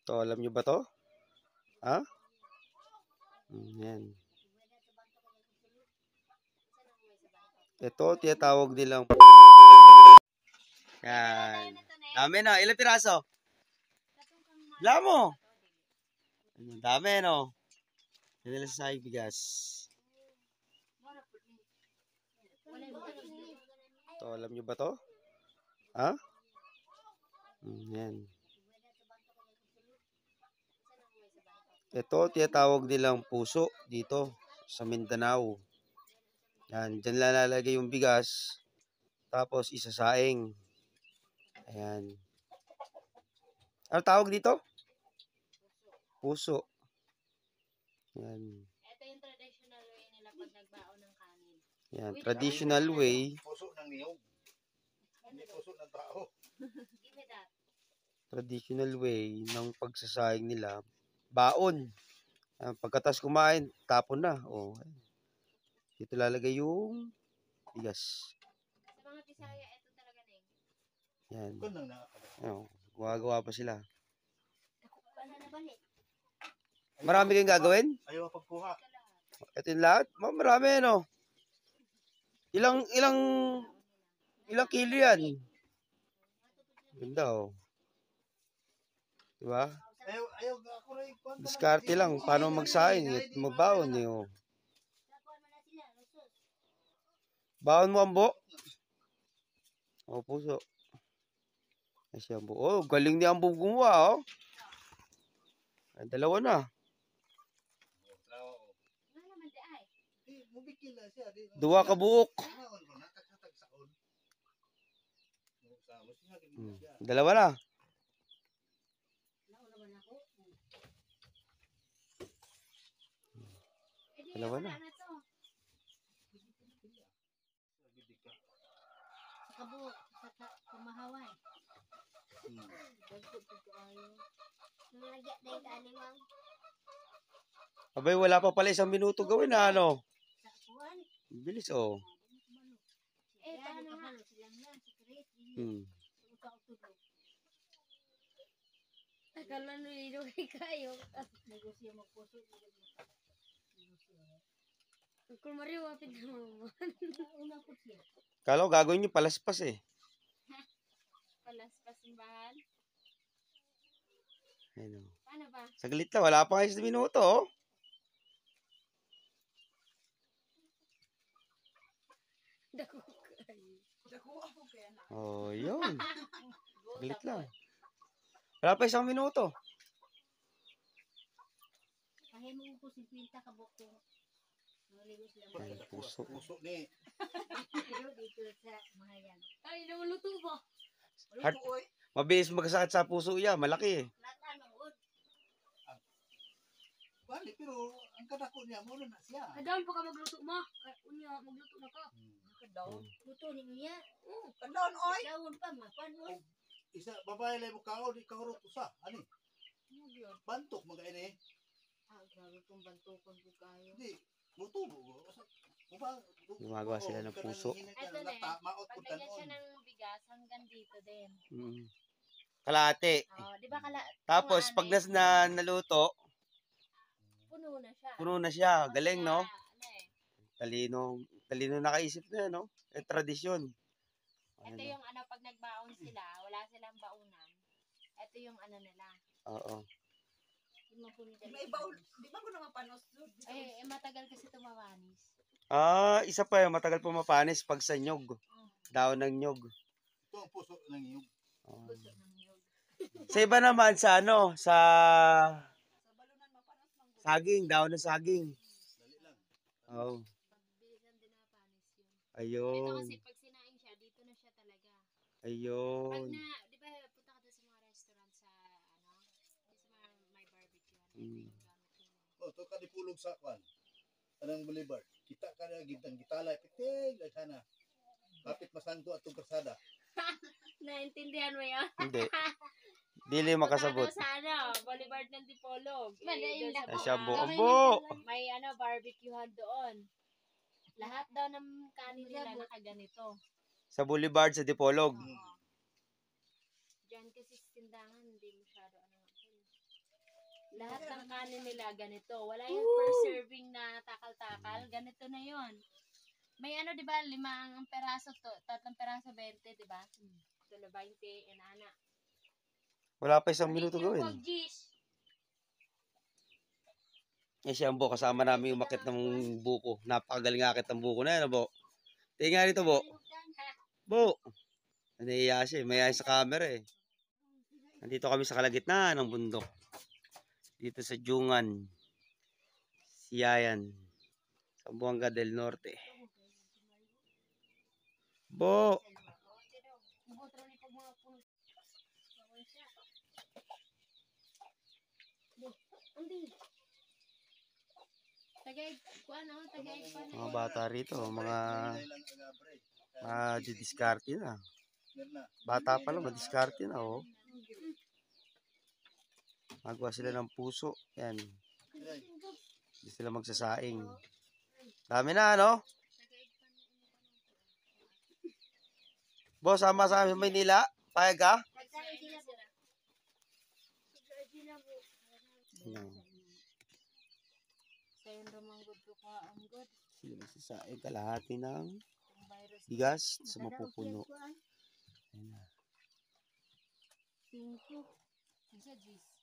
To, alam nyo ba to? Ha? Yan. Ito, tinatawag nilang yan. Dami na. Ilang piraso? Wala mo. Dami, no? Yan nila sa bigas. To, alam nyo ba to? Ha? Yan. Ito, tinatawag nilang puso dito sa Mindanao. Yan, dyan lalagay yung bigas. Tapos isasaing. Ayan. Ano tawag dito? Puso. Yan. Ito yung traditional way nila pag nagbaon ng kanin. Yan, traditional way. Puso ng niyog. Hindi puso ng tao. Give me that. Traditional way ng pagsasaing nila. Baon. Pagkatas kumain, tapon na. Oh. Dito lalagay yung bigas. Sa mga Bisaya, ito talaga na yung. Yan. Kung nang nakakala. Oh, gumagawa pa sila. Wala na balik. Marami kayong gagawin? Ayaw pagkuha. Ito yung lahat? Marami, no? Ilang kilo yan? Ganda, oh. Diba? Ayaw ako rin. Diskarte lang. Paano magsaing at magbaon, eh, oh. Baon mo, Ambo? Oh, puso. Ay, si Ambo. Oh, galing ni Ambo gumawa, oh. Ay, dalawa na. Dua ka buok. Dalawa na. Dalawa na. Sa kabuok, sa kumahawan. Nalagyan na yung kanin, ma'am. Abay, wala pa pala 1 minuto gawin na, ano? Sa kuwan. Bilis, oh. Ano nga? Silang na, secret. Akala nyo kayo. Negosyo magpuso. Kung Mario, wapit na mo. Una po siya. Kala ko gagawin nyo palaspas, eh. Palaspas ng bahan. Ayun, oh. Paano ba? Saglit lang, wala pa kayo 1 minuto, oh. Dako kayo. Dako ako kaya na. Oh, yun. Saglit lang. Wala pa 1 minuto. Pahimong ko 50 kabok ko. Naligos lang. Ay, puso. Puso ni. Dito sa mahayan. Ay, namuluto ba? Heart. Mabilis magkasakit sa puso yan. Malaki, eh. Natanong. Bali, pero ang kadako niya, muna na siya. Kadaon pa ka magluto mo. Unya, magluto na ka. Kadaon? Luto ni niya. Kadaon, oy! Kadaon pa, mapan. Isa, babae lang mo kao, di kahurot usa. Ani? Bantok mga ini. Grabe kong bantukon ko kayo. Hindi, luto mo. Gumagawa sila ng puso. Ito na eh. Paglagyan siya ng bigas hanggang dito din. Kalate. Oh, di ba Tapos, pag naluto, puno na siya. puno na siya. Galing, no? Talino. Talino nakaisip na, no? Eh, tradisyon. Ito yung pag nagbaon sila, wala silang baunan. Ito yung nila. Oo. May baon. Di ba ko naman panos doon? Matagal kasi tumawanis. Isa pa yung matagal pumapanis pag sa nyog. Daon ng nyog. Ito ang puso ng nyog. Puso ng nyog. Sa iba naman, sa balunan mapanos lang. Saging, daon ng saging. Dali lang. Oo. Pagbilisan din napanis yun. Ayun. Ito kasi pag sinaing siya, dito na siya talaga. Ayun. Pag di ba punta ka doon sa mga restaurant sa may barbecue. To ka dipulog sa kwan. Anang Boulevard. Kita ka na gitang gitalay pitig ay sana. Kapit masangko atong kasada. Naintindihan mo yan? Hindi. Dili makasabot. Sa Boulevard ng Dipolog. Ay, siya Ambo. May barbecuehan doon. Lahat daw ng kanin nila nakaganito. Sa Boulevard sa Dipolog. Diyan kasi sa tindahan, hindi masyado Lahat ng kanin nila ganito. Wala yung per serving na takal-takal. Ganito na yon. May ano, di ba, 5 peraso to, 3 peraso 20, di ba? Ito na 20, inana. Wala pa isang minuto gawin. Eh si Ambo, kasama namin umakit ng buko. Napakagaling akit ng buko na yan, Bo. Tingnan nga rito, Bo. Bo! Naiiya siya, may ayos sa camera eh. Nandito kami sa kalagitnaan ng bundok. Dito sa Jungan. Siyayan. Sa Buanga del Norte. Bo! Tagay, ano, tagay pa na. Mga bata rito, mga Ilang agabre. didiskarte na. Meron na. Bata pa lang, madiskarte na, oh. Magawa sila ng puso. Yan. Ay, Hindi sila magsasaing. Dami na, ano? Boss, sama sa amin sa Maynila. Payag ka? Yan. Sayon ramang good ko ka ang good. Sila magsasaing kalahati ng Yung virus. bigas sa mapupuno. Ayan na. 5. Isa, Gis.